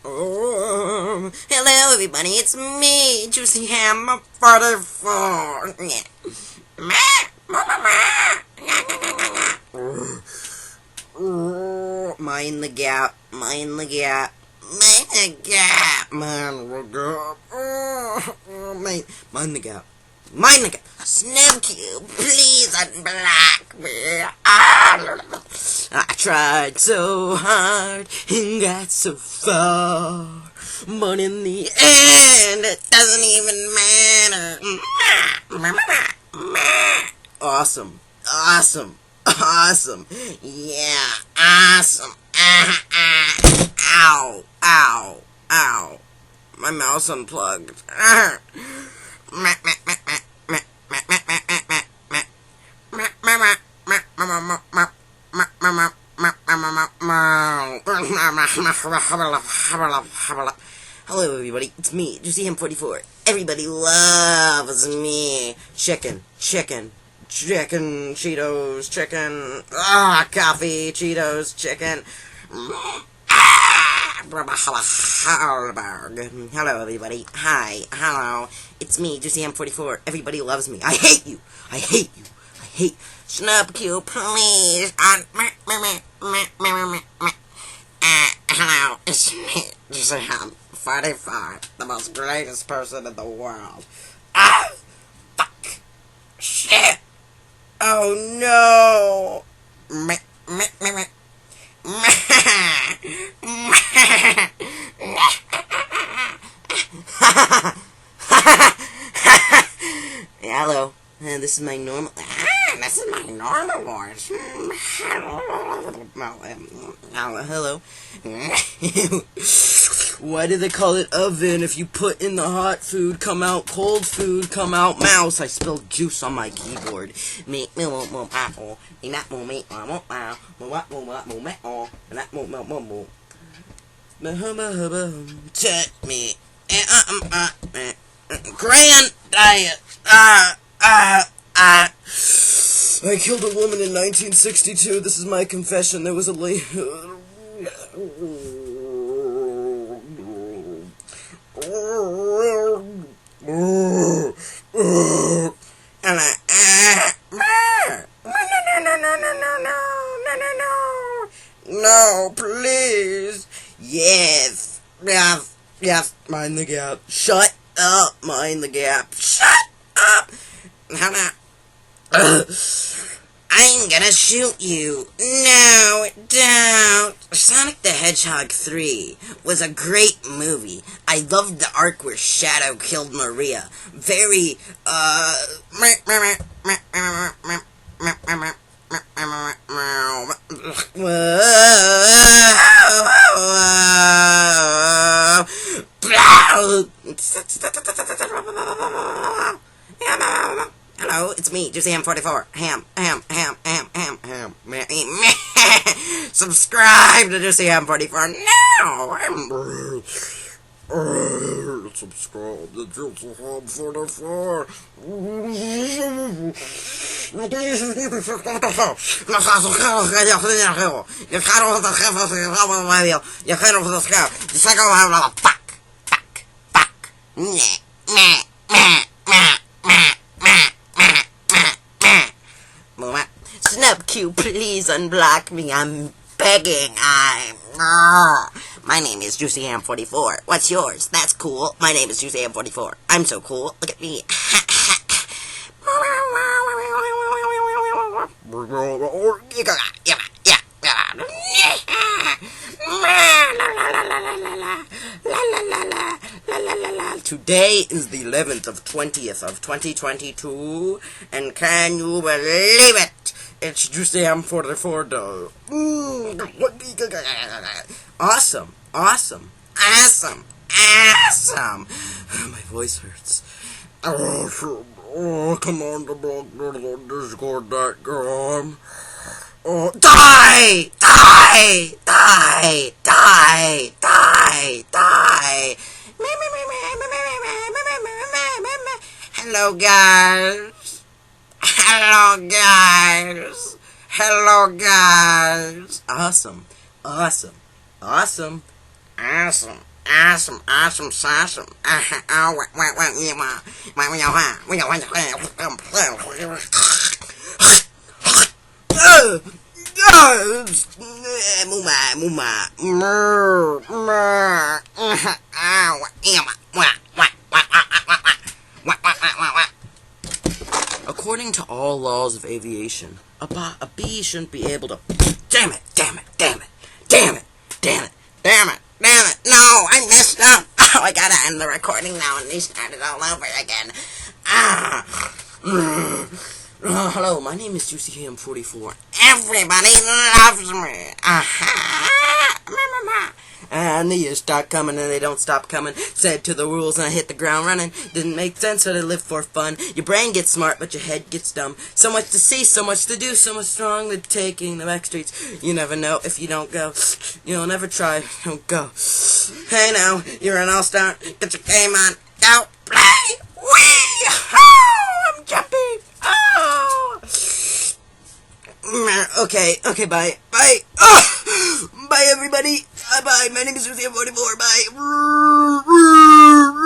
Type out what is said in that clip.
Hello everybody, it's me, Juicy Ham 44. Mind the gap, mind the gap, mind the gap, mind the gap, mind the gap, mind the gap. SNUBCUBE, please unblock me. I tried so hard and got so far, but in the end, it doesn't even matter. Awesome, awesome, awesome, yeah, awesome. Ow, ow, ow. My mouse unplugged. Hello everybody, it's me, Juicy Ham 44. Everybody loves me. Chicken, Cheetos, chicken, coffee, Cheetos, chicken. Hello everybody, hi, hello, it's me, Juicy Ham 44. Everybody loves me. I hate you. SNUBCUBE, please. Hello, it's me, Juicy Ham 44, the most greatest person in the world. Fuck. Shit. Oh no. Hello. This is my normal. This is my normal voice. Hello. Why do they call it oven? If you put in the hot food, come out cold food, come out mouse. I spilled juice on my keyboard. Check me. Grand diet. I killed a woman in 1962. This is my confession. There was a lady. No, please. Yes. Mind the gap. Shut up. Mind the gap. Shut up. I'm gonna shoot you. No, don't. Sonic the Hedgehog 3 was a great movie. I loved the arc where Shadow killed Maria. Very, Hello, it's me, Juicy Ham 44. Ham. Subscribe to Juicy Ham 44 now. Subscribe to Juicy Ham 44. SNUBCUBE, please unblock me. I'm begging. My name is Juicy Ham 44. What's yours? That's cool. My name is Juicy Ham 44. I'm so cool. Look at me. Today is the 11th of 20th of 2022, and can you believe it? It's Juicy Ham 44 though. Awesome. My voice hurts. Come on, the Discord.com. Die! Hello guys. Awesome. awesome, awesome. Oh, according to all laws of aviation, a bee shouldn't be able to... Damn it! No, I messed up! Oh, I gotta end the recording now and restart it all over again. Hello, my name is Juicy Ham 44. Everybody loves me. And the years start coming and they don't stop coming. Said to the rules and I hit the ground running. Didn't make sense, so they live for fun. Your brain gets smart, but your head gets dumb. So much to see, so much to do, so much strong to taking the back streets. You never know if you don't go. You'll never try, don't go. Hey now, you're an all-star. Get your game on. Go play. Whee! Oh, I'm jumping. Oh. Okay, bye. Oh, bye everybody. Bye. My name is Juicy 44. Bye.